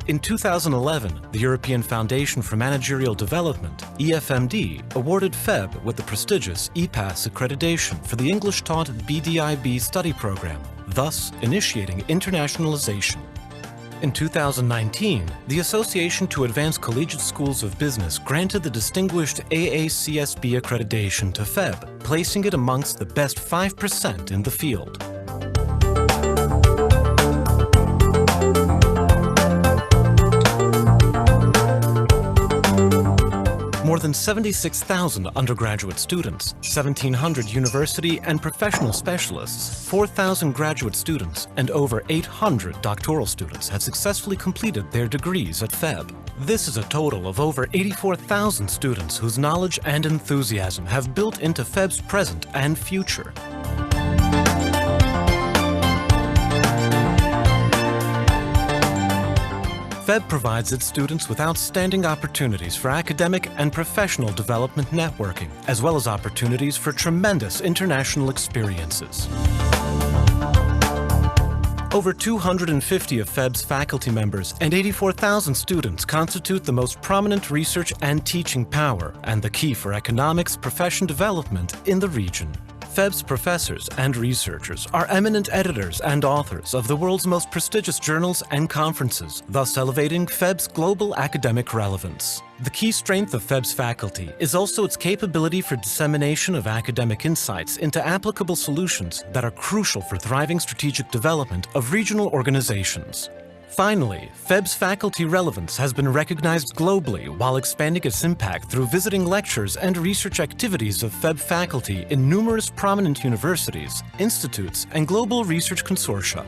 In 2011, the European Foundation for Managerial Development, EFMD, awarded FEB with the prestigious EPAS accreditation for the English-taught BDIB study program, thus initiating internationalization. In 2019, the Association to Advance Collegiate Schools of Business granted the distinguished AACSB accreditation to FEB, placing it amongst the best 5% in the field. More than 76,000 undergraduate students, 1,700 university and professional specialists, 4,000 graduate students, and over 800 doctoral students have successfully completed their degrees at FEB. This is a total of over 84,000 students whose knowledge and enthusiasm have built into FEB's present and future. FEB provides its students with outstanding opportunities for academic and professional development networking, as well as opportunities for tremendous international experiences. Over 250 of FEB's faculty members and 84,000 students constitute the most prominent research and teaching power and the key for economics profession development in the region. FEB's professors and researchers are eminent editors and authors of the world's most prestigious journals and conferences, thus elevating FEB's global academic relevance. The key strength of FEB's faculty is also its capability for dissemination of academic insights into applicable solutions that are crucial for thriving strategic development of regional organizations. Finally, FEB's faculty relevance has been recognized globally while expanding its impact through visiting lectures and research activities of FEB faculty in numerous prominent universities, institutes, and global research consortia.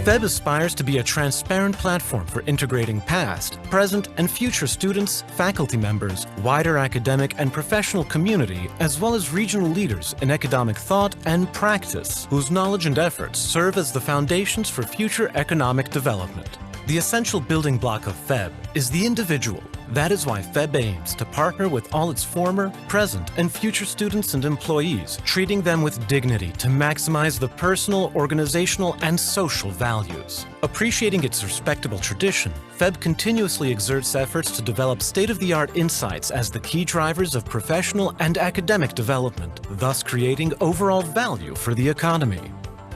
FEB aspires to be a transparent platform for integrating past, present, and future students, faculty members, wider academic and professional community, as well as regional leaders in economic thought and practice, whose knowledge and efforts serve as the foundations for future economic development. The essential building block of FEB is the individual. That is why FEB aims to partner with all its former, present, and future students and employees, treating them with dignity to maximize the personal, organizational, and social values. Appreciating its respectable tradition, FEB continuously exerts efforts to develop state-of-the-art insights as the key drivers of professional and academic development, thus creating overall value for the economy.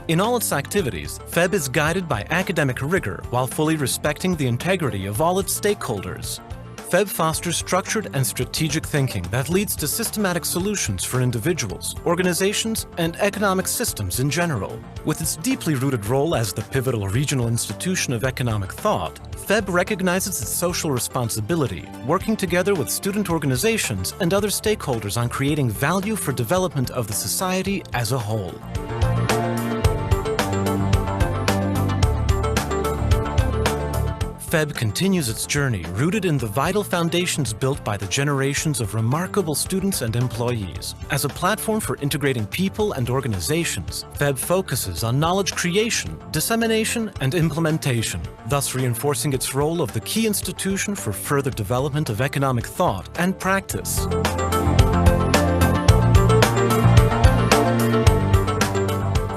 In all its activities, FEB is guided by academic rigor while fully respecting the integrity of all its stakeholders. FEB fosters structured and strategic thinking that leads to systematic solutions for individuals, organizations, and economic systems in general. With its deeply rooted role as the pivotal regional institution of economic thought, FEB recognizes its social responsibility, working together with student organizations and other stakeholders on creating value for development of the society as a whole. FEB continues its journey rooted in the vital foundations built by the generations of remarkable students and employees. As a platform for integrating people and organizations, FEB focuses on knowledge creation, dissemination, and implementation, thus reinforcing its role of the key institution for further development of economic thought and practice.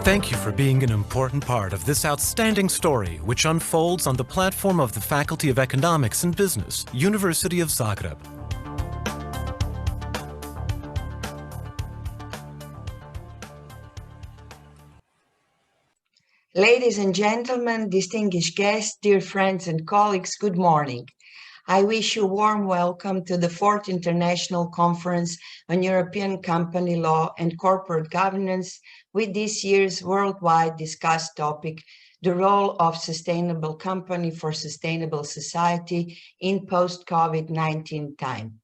Thank you for being an important part of this outstanding story, which unfolds on the platform of the Faculty of Economics and Business, University of Zagreb. Ladies and gentlemen, distinguished guests, dear friends and colleagues, good morning. I wish you a warm welcome to the 4th International Conference on European Company Law and Corporate Governance with this year's worldwide discussed topic, the role of sustainable company for sustainable society in post-COVID-19 time.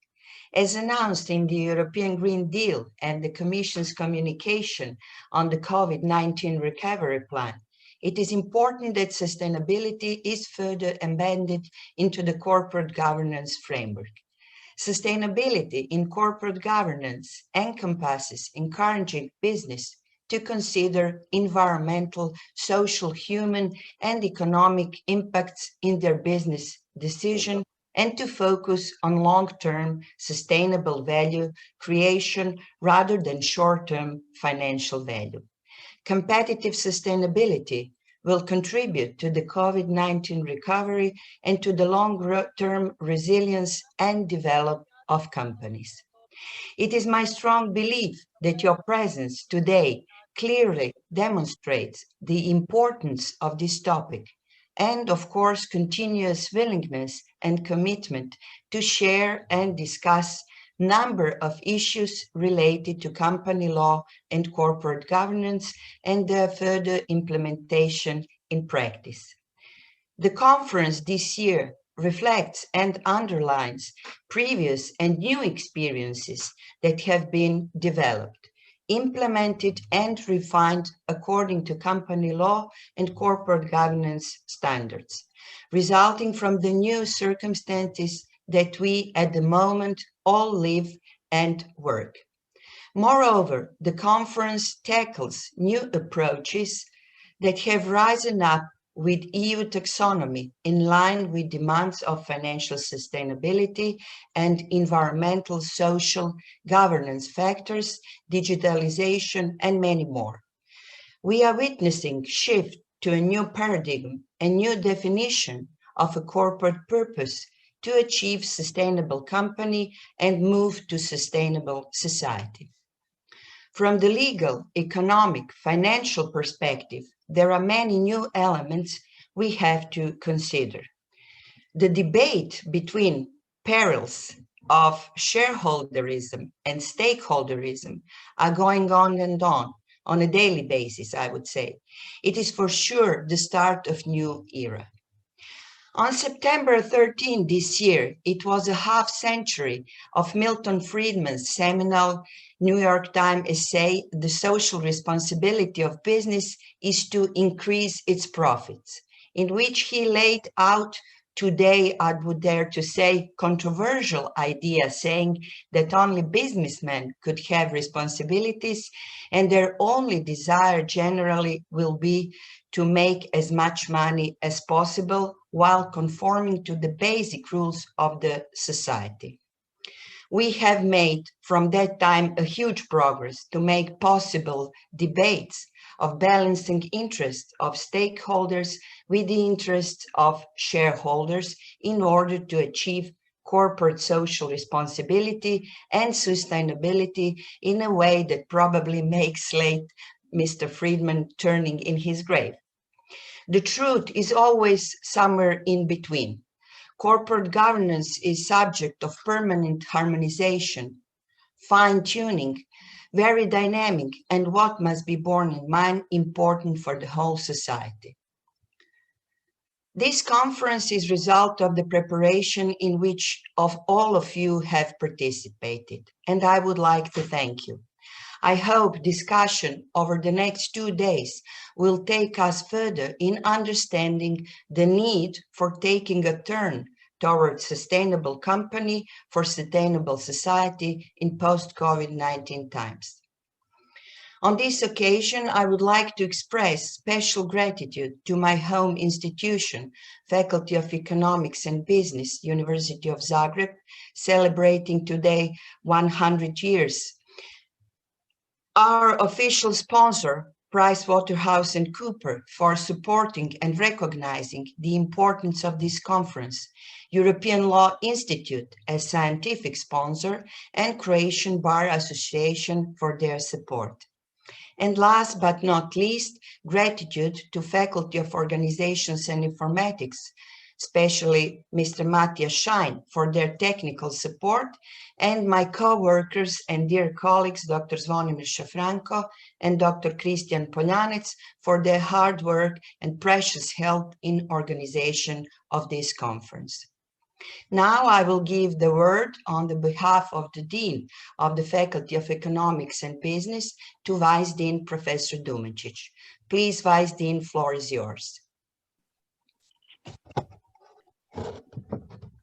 As announced in the European Green Deal and the Commission's communication on the COVID-19 recovery plan, it is important that sustainability is further embedded into the corporate governance framework. Sustainability in corporate governance encompasses encouraging business to consider environmental, social, human, and economic impacts in their business decision and to focus on long-term sustainable value creation rather than short-term financial value. Competitive sustainability will contribute to the COVID-19 recovery and to the long-term resilience and development of companies. It is my strong belief that your presence today clearly demonstrates the importance of this topic and, of course, continuous willingness and commitment to share and discuss number of issues related to company law and corporate governance and their further implementation in practice. The conference this year reflects and underlines previous and new experiences that have been developed, implemented and refined according to company law and corporate governance standards, resulting from the new circumstances that we at the moment all live and work. Moreover, the conference tackles new approaches that have risen up with EU taxonomy in line with demands of financial sustainability and environmental, social, governance factors, digitalization, and many more. We are witnessing shift to a new paradigm, a new definition of a corporate purpose to achieve sustainable company and move to sustainable society. From the legal, economic, financial perspective, there are many new elements we have to consider. The debate between perils of shareholderism and stakeholderism are going on and on a daily basis, I would say. It is for sure the start of new era. On September 13 this year, it was a half century of Milton Friedman's seminal New York Times essay, "The Social Responsibility of Business is to Increase Its Profits," in which he laid out, today I would dare to say, controversial idea, saying that only businessmen could have responsibilities and their only desire generally will be to make as much money as possible while conforming to the basic rules of the society. We have made from that time a huge progress to make possible debates of balancing interests of stakeholders with the interests of shareholders in order to achieve corporate social responsibility and sustainability in a way that probably makes late Mr. Friedman turning in his grave. The truth is always somewhere in between. Corporate governance is subject of permanent harmonization, fine-tuning, very dynamic, and what must be borne in mind, important for the whole society. This conference is a result of the preparation in which all of you have participated, and I would like to thank you. I hope discussion over the next 2 days will take us further in understanding the need for taking a turn towards sustainable company for sustainable society in post-COVID-19 times. On this occasion, I would like to express special gratitude to my home institution, Faculty of Economics and Business, University of Zagreb, celebrating today 100 years. Our official sponsor, PricewaterhouseCoopers, for supporting and recognizing the importance of this conference, European Law Institute as scientific sponsor, and Croatian Bar Association for their support. And last but not least, gratitude to Faculty of Organizations and Informatics, especially Mr. Matthias Schein for their technical support, and my co-workers and dear colleagues, Dr. Zvonimir Šafranko and Dr. Christian Poljanec, for their hard work and precious help in organization of this conference. Now I will give the word on the behalf of the Dean of the Faculty of Economics and Business to Vice Dean Professor Dumancic. Please, Vice Dean, floor is yours.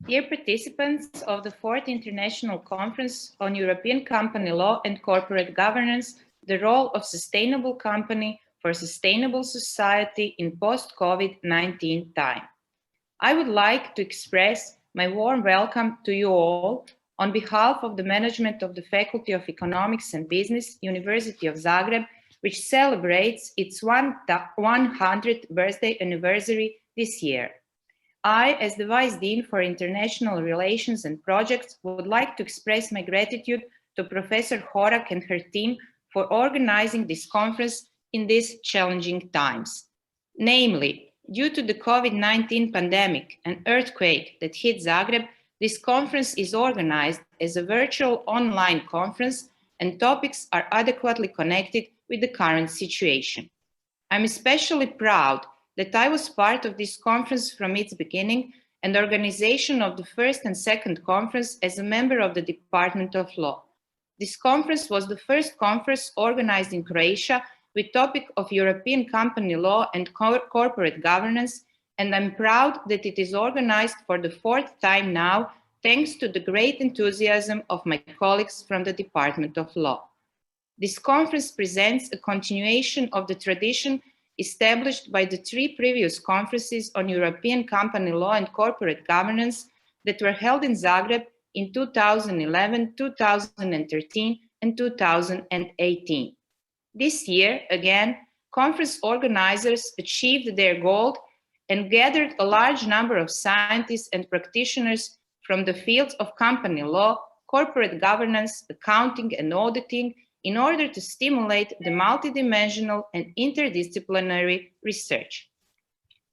Dear participants of the 4th International Conference on European Company Law and Corporate Governance, the role of sustainable company for sustainable society in post-COVID-19 time. I would like to express my warm welcome to you all on behalf of the management of the Faculty of Economics and Business, University of Zagreb, which celebrates its 100th birthday anniversary this year. I, as the Vice Dean for International Relations and Projects, would like to express my gratitude to Professor Horak and her team for organizing this conference in these challenging times. Namely, due to the COVID-19 pandemic and earthquake that hit Zagreb, this conference is organized as a virtual online conference and topics are adequately connected with the current situation. I'm especially proud that I was part of this conference from its beginning and organization of the first and second conference as a member of the Department of Law. This conference was the first conference organized in Croatia with topic of European company law and corporate governance, and I'm proud that it is organized for the fourth time now, thanks to the great enthusiasm of my colleagues from the Department of Law. This conference presents a continuation of the tradition established by the three previous conferences on European company law and corporate governance that were held in Zagreb in 2011, 2013, and 2018. This year, again, conference organizers achieved their goal and gathered a large number of scientists and practitioners from the fields of company law, corporate governance, accounting, and auditing in order to stimulate the multidimensional and interdisciplinary research.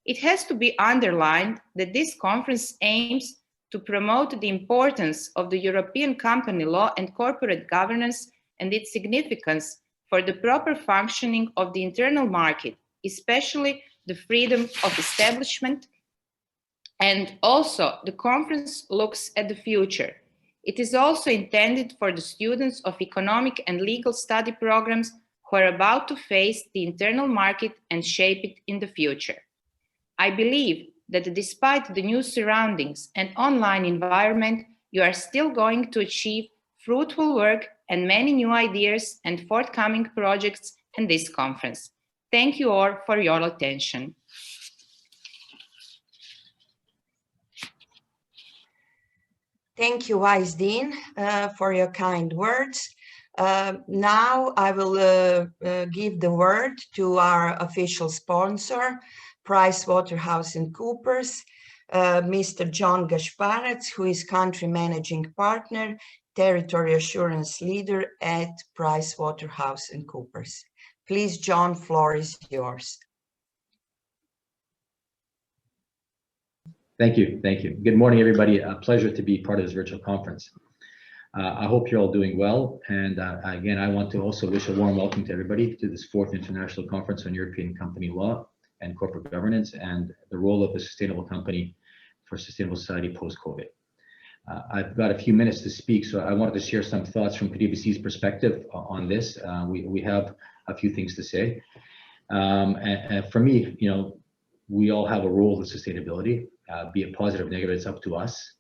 It has to be underlined that this conference aims to promote the importance of the European company law and corporate governance and its significance for the proper functioning of the internal market, especially the freedom of establishment. And also, the conference looks at the future. It is also intended for the students of economic and legal study programs who are about to face the internal market and shape it in the future. I believe that despite the new surroundings and online environment, you are still going to achieve fruitful work and many new ideas and forthcoming projects in this conference. Thank you all for your attention. Thank you, Vice Dean, for your kind words. Now I will give the word to our official sponsor, PricewaterhouseCoopers, Mr. John Gasparets, who is Country Managing Partner, Territory Assurance Leader at PricewaterhouseCoopers. Please, John, floor is yours. Thank you. Thank you. Good morning, everybody. A pleasure to be part of this virtual conference. I hope you're all doing well. And again, I want to also wish a warm welcome to everybody to this fourth International Conference on European Company Law and Corporate Governance and the role of a sustainable company for sustainable society post-COVID. I've got a few minutes to speak, so I wanted to share some thoughts from PwC's perspective on this. We have a few things to say. And for me, you know, we all have a role in sustainability, be it positive or negative, it's up to us.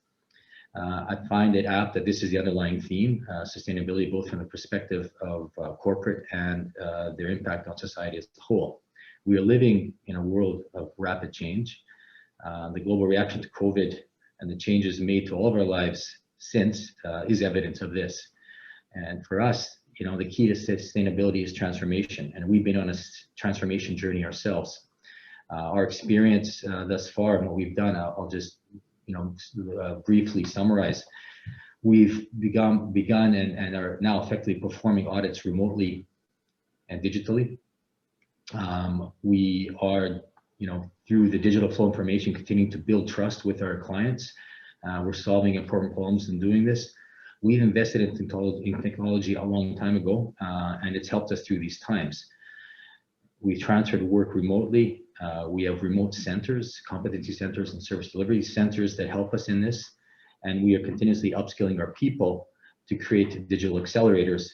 I find it apt that this is the underlying theme, sustainability, both from the perspective of corporate and their impact on society as a whole. We are living in a world of rapid change. The global reaction to COVID and the changes made to all of our lives since is evidence of this. And for us, you know, the key to sustainability is transformation, and we've been on a transformation journey ourselves. Our experience thus far and what we've done, I'll just briefly summarize. We've begun and are now effectively performing audits remotely and digitally. We are, through the digital flow information, continuing to build trust with our clients. We're solving important problems in doing this. We've invested in technology a long time ago, and it's helped us through these times. We've transferred work remotely. We have remote centers, competency centers, and service delivery centers that help us in this. And we are continuously upskilling our people to create digital accelerators.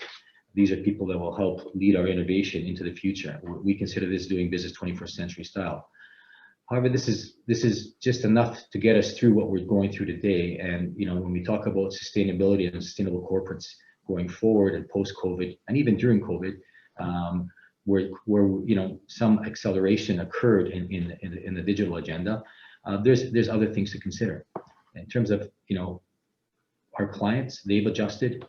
These are people that will help lead our innovation into the future. We consider this doing business 21st century style. However, this is just enough to get us through what we're going through today. And when we talk about sustainability and sustainable corporates going forward and post-COVID, and even during COVID, where some acceleration occurred in the digital agenda, there's other things to consider. In terms of, our clients, they've adjusted.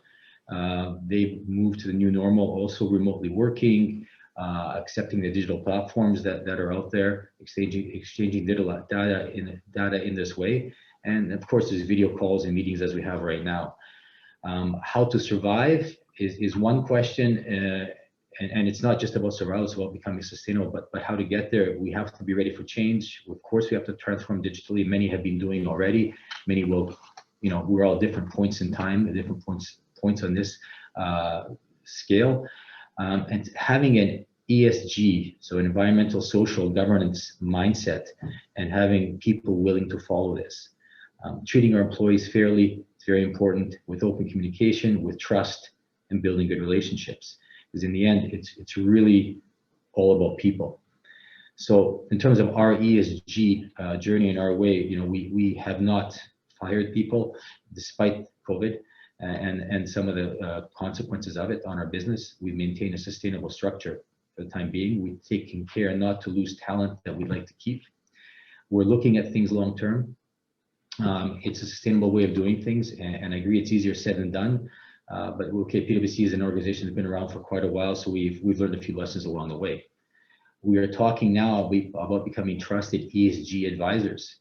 They've moved to the new normal, also remotely working, accepting the digital platforms that are out there, exchanging data in this way. And of course, there's video calls and meetings as we have right now. How to survive is one question, and it's not just about survival, it's about becoming sustainable, but how to get there. We have to be ready for change. Of course, we have to transform digitally. Many have been doing already. Many will, we're all at different points in time, at different points on this scale. And having an ESG, so an environmental, social, governance mindset, and having people willing to follow this. Treating our employees fairly is very important, with open communication, with trust, and building good relationships. Because in the end, it's really all about people. So in terms of our ESG journey and our way, we have not fired people despite COVID and some of the consequences of it on our business. We maintain a sustainable structure for the time being. We've taken care not to lose talent that we'd like to keep. We're looking at things long term. It's a sustainable way of doing things, and I agree it's easier said than done. But okay, PwC is an organization that's been around for quite a while, so we've learned a few lessons along the way. We are talking now about becoming trusted ESG advisors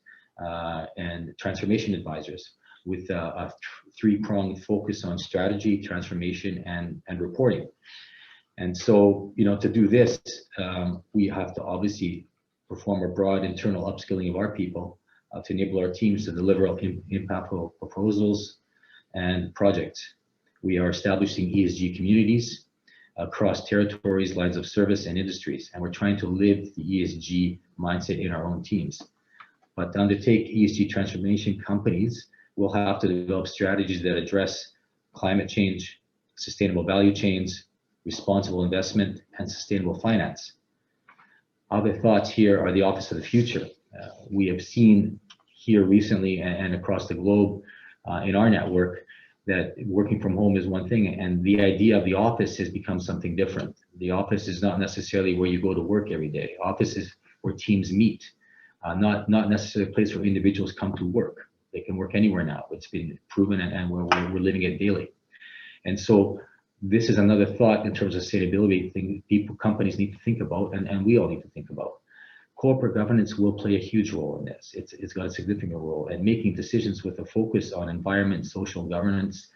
and transformation advisors with a three-pronged focus on strategy, transformation, and reporting. And so, to do this, we have to obviously perform a broad internal upskilling of our people to enable our teams to deliver impactful proposals and projects. We are establishing ESG communities across territories, lines of service, and industries, and we're trying to live the ESG mindset in our own teams. But to undertake ESG transformation, companies will have to develop strategies that address climate change, sustainable value chains, responsible investment, and sustainable finance. Other thoughts here are the office of the future. We have seen here recently and across the globe in our network that working from home is one thing, and the idea of the office has become something different. The office is not necessarily where you go to work every day. Office is where teams meet, not necessarily a place where individuals come to work. They can work anywhere now. It's been proven, and we're living it daily. And so this is another thought in terms of sustainability thing companies need to think about, and we all need to think about. Corporate governance will play a huge role in this. It's got a significant role, and making decisions with a focus on environment, social governance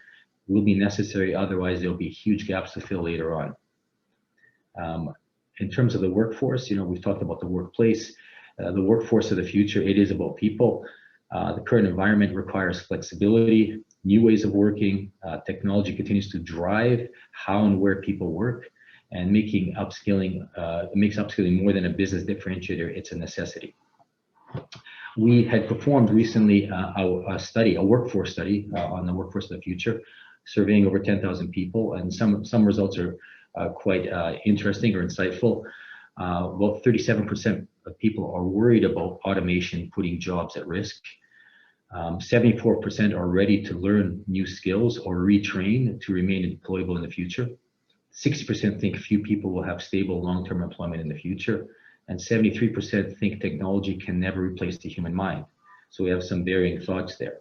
will be necessary. Otherwise, there'll be huge gaps to fill later on. In terms of the workforce, we've talked about the workplace, the workforce of the future. It is about people. The current environment requires flexibility, new ways of working. Technology continues to drive how and where people work, and making upskilling, it makes upskilling more than a business differentiator, it's a necessity. We had performed recently a workforce study on the workforce of the future, surveying over 10,000 people, and some results are quite interesting or insightful. About 37% of people are worried about automation putting jobs at risk. 74% are ready to learn new skills or retrain to remain employable in the future. 60% think few people will have stable long-term employment in the future, and 73% think technology can never replace the human mind. So we have some varying thoughts there.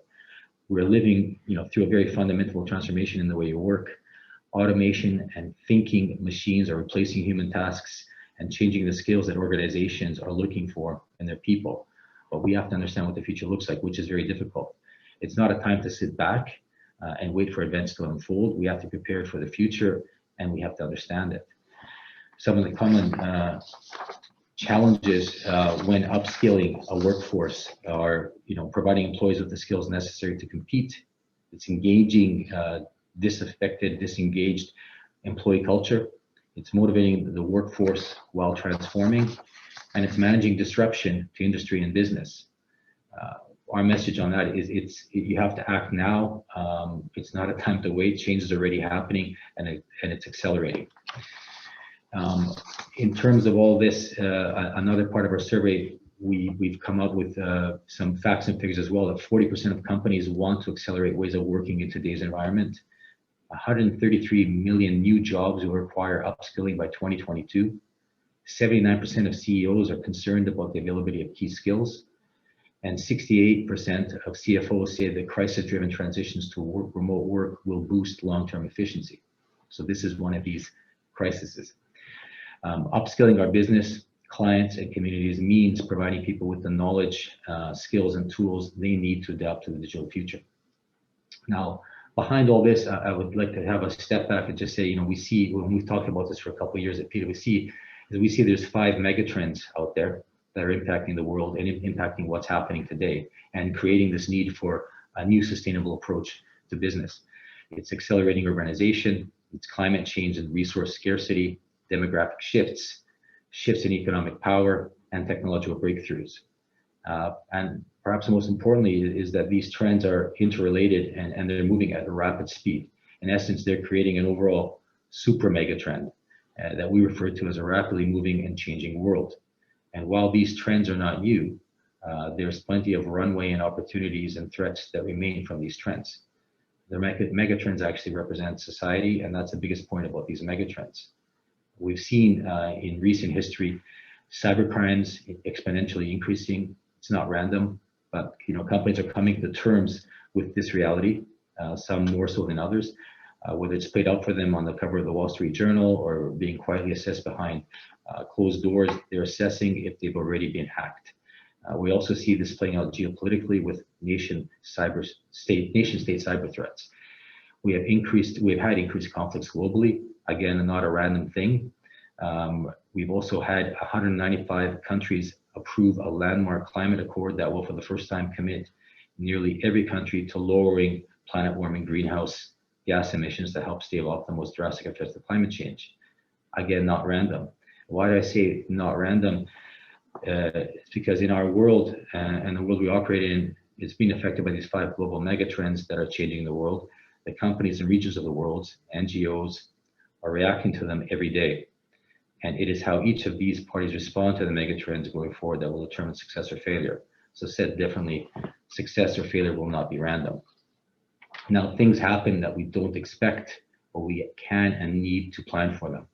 We're living, through a very fundamental transformation in the way you work. Automation and thinking machines are replacing human tasks and changing the skills that organizations are looking for in their people. But we have to understand what the future looks like, which is very difficult. It's not a time to sit back and wait for events to unfold. We have to prepare for the future, and we have to understand it. Some of the common challenges when upskilling a workforce are, providing employees with the skills necessary to compete. It's engaging disaffected, disengaged employee culture. It's motivating the workforce while transforming, and it's managing disruption to industry and business. Our message on that is you have to act now. It's not a time to wait. Change is already happening, and it's accelerating. In terms of all this, another part of our survey, we've come up with some facts and figures as well, that 40% of companies want to accelerate ways of working in today's environment. 133 million new jobs will require upskilling by 2022. 79% of CEOs are concerned about the availability of key skills. And 68% of CFOs say that crisis-driven transitions to remote work will boost long-term efficiency. So this is one of these crises. Upskilling our business, clients, and communities means providing people with the knowledge, skills, and tools they need to adapt to the digital future. Now, behind all this, I would like to have a step back and just say, you know, we see, when we've talked about this for a couple of years at PwC, there's 5 megatrends out there that are impacting the world and impacting what's happening today and creating this need for a new sustainable approach to business. It's accelerating urbanization, it's climate change and resource scarcity, demographic shifts, shifts in economic power, and technological breakthroughs. And perhaps most importantly is that these trends are interrelated and they're moving at a rapid speed. In essence, they're creating an overall super mega trend that we refer to as a rapidly moving and changing world. And while these trends are not new, there's plenty of runway and opportunities and threats that remain from these trends. The mega trends actually represent society, and that's the biggest point about these mega trends. We've seen in recent history, cybercrimes exponentially increasing. It's not random, but companies are coming to terms with this reality, some more so than others. Whether it's played out for them on the cover of the Wall Street Journal or being quietly assessed behind closed doors, they're assessing if they've already been hacked. We also see this playing out geopolitically with nation-state cyber threats. We've had increased conflicts globally. Again, not a random thing. We've also had 195 countries approve a landmark climate accord that will, for the first time, commit nearly every country to lowering planet warming greenhouse gas emissions to help stave off the most drastic effects of climate change. Again, not random. Why do I say not random? It's because in our world and the world we operate in, it's being affected by these 5 global megatrends that are changing the world. The companies and regions of the world, NGOs, are reacting to them every day. And it is how each of these parties respond to the megatrends going forward that will determine success or failure. So said differently, success or failure will not be random. Now, things happen that we don't expect, but we can and need to plan for them.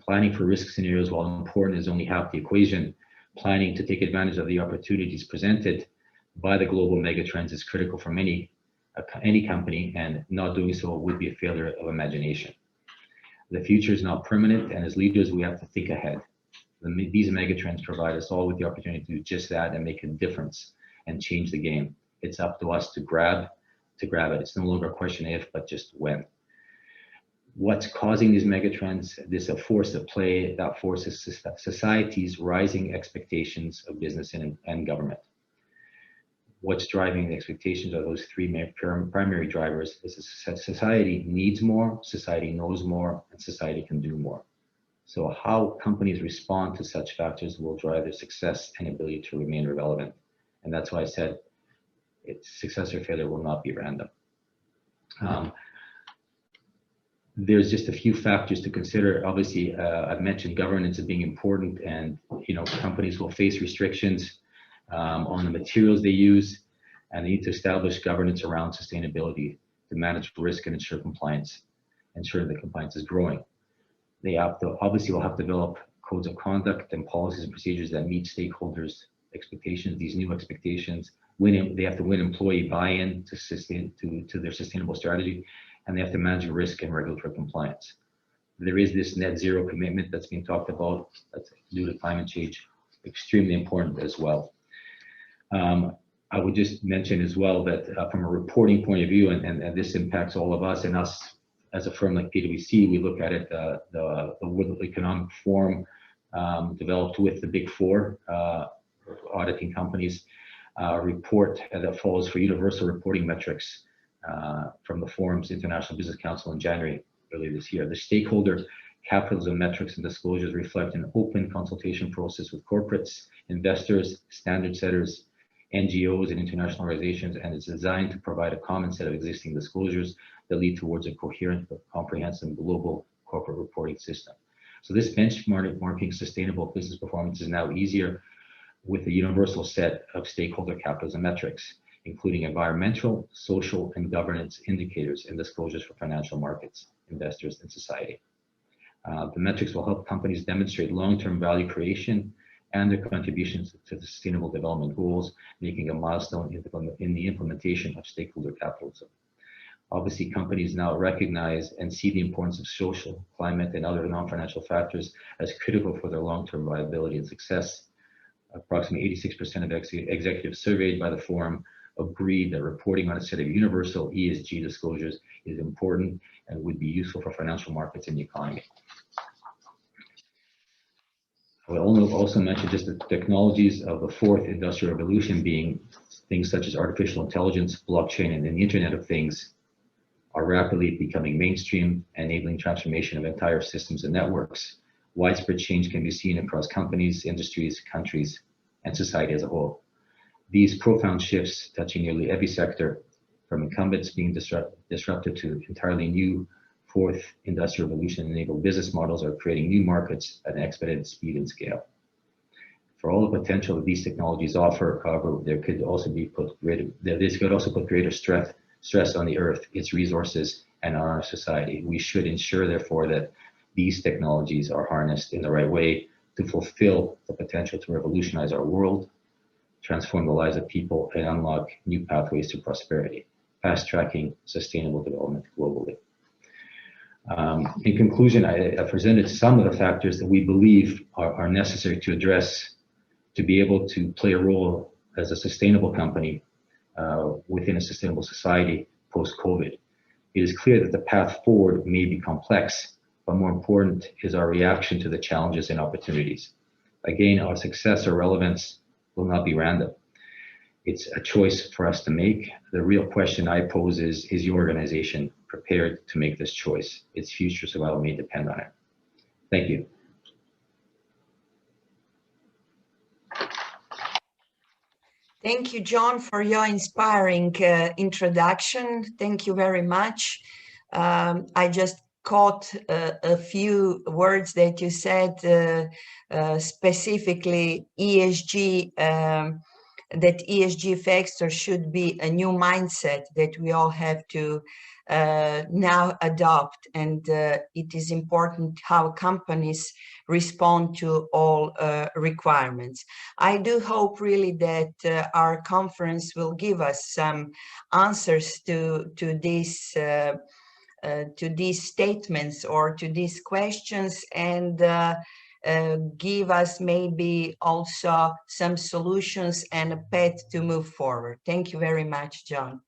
Planning for risk scenarios, while important, is only half the equation. Planning to take advantage of the opportunities presented by the global megatrends is critical for any company, and not doing so would be a failure of imagination. The future is not permanent, and as leaders, we have to think ahead. These megatrends provide us all with the opportunity to do just that and make a difference and change the game. It's up to us to grab it. It's no longer a question if, but just when. What's causing these megatrends? There's a force at play. That force is society's rising expectations of business and government. What's driving the expectations of those 3 primary drivers is that society needs more, society knows more, and society can do more. So how companies respond to such factors will drive their success and ability to remain relevant. And that's why I said success or failure will not be random. There's just a few factors to consider. Obviously, I've mentioned governance as being important, and companies will face restrictions on the materials they use, and they need to establish governance around sustainability to manage risk and ensure compliance, ensure that compliance is growing. They will have to develop codes of conduct and policies and procedures that meet stakeholders' expectations, these new expectations. They have to win employee buy-in to their sustainable strategy, and they have to manage risk and regulatory compliance. There is this net zero commitment that's being talked about that's due to climate change, extremely important as well. I would just mention as well that from a reporting point of view, and this impacts all of us, and us as a firm like PwC, we look at it, the World Economic Forum developed with the Big Four auditing companies, report that follows for universal reporting metrics from the Forum's International Business Council in January earlier this year. The stakeholder capitalism metrics and disclosures reflect an open consultation process with corporates, investors, standard setters, NGOs, and international organizations, and it's designed to provide a common set of existing disclosures that lead towards a coherent, comprehensive global corporate reporting system. So this benchmarking sustainable business performance is now easier with a universal set of stakeholder capitalism metrics, including environmental, social, and governance indicators and disclosures for financial markets, investors, and society. The metrics will help companies demonstrate long-term value creation and their contributions to the Sustainable Development Goals, making a milestone in the implementation of stakeholder capitalism. Obviously, companies now recognize and see the importance of social, climate, and other non-financial factors as critical for their long-term viability and success. Approximately 86% of executives surveyed by the forum agreed that reporting on a set of universal ESG disclosures is important and would be useful for financial markets and the economy. I will also mention just the technologies of the fourth industrial revolution, being things such as artificial intelligence, blockchain, and the Internet of Things, are rapidly becoming mainstream, enabling transformation of entire systems and networks. Widespread change can be seen across companies, industries, countries, and society as a whole. These profound shifts touching nearly every sector, from incumbents being disrupted to entirely new fourth industrial revolution enabled business models, are creating new markets at an expedited speed and scale. For all the potential that these technologies offer, however, this could also put greater stress on the earth, its resources, and on our society. We should ensure, therefore, that these technologies are harnessed in the right way to fulfill the potential to revolutionize our world, transform the lives of people, and unlock new pathways to prosperity, fast-tracking sustainable development globally. In conclusion, I presented some of the factors that we believe are necessary to address to be able to play a role as a sustainable company within a sustainable society post-COVID. It is clear that the path forward may be complex, but more important is our reaction to the challenges and opportunities. Again, our success or relevance will not be random. It's a choice for us to make. The real question I pose is the organization prepared to make this choice? Its future survival may depend on it. Thank you. Thank you, John, for your inspiring introduction. Thank you very much. I just caught a few words that you said, specifically ESG, that ESG factor should be a new mindset that we all have to now adopt. And it is important how companies respond to all requirements. I do hope really that our conference will give us some answers to these statements or to these questions, and give us maybe also some solutions and a path to move forward. Thank you very much, John.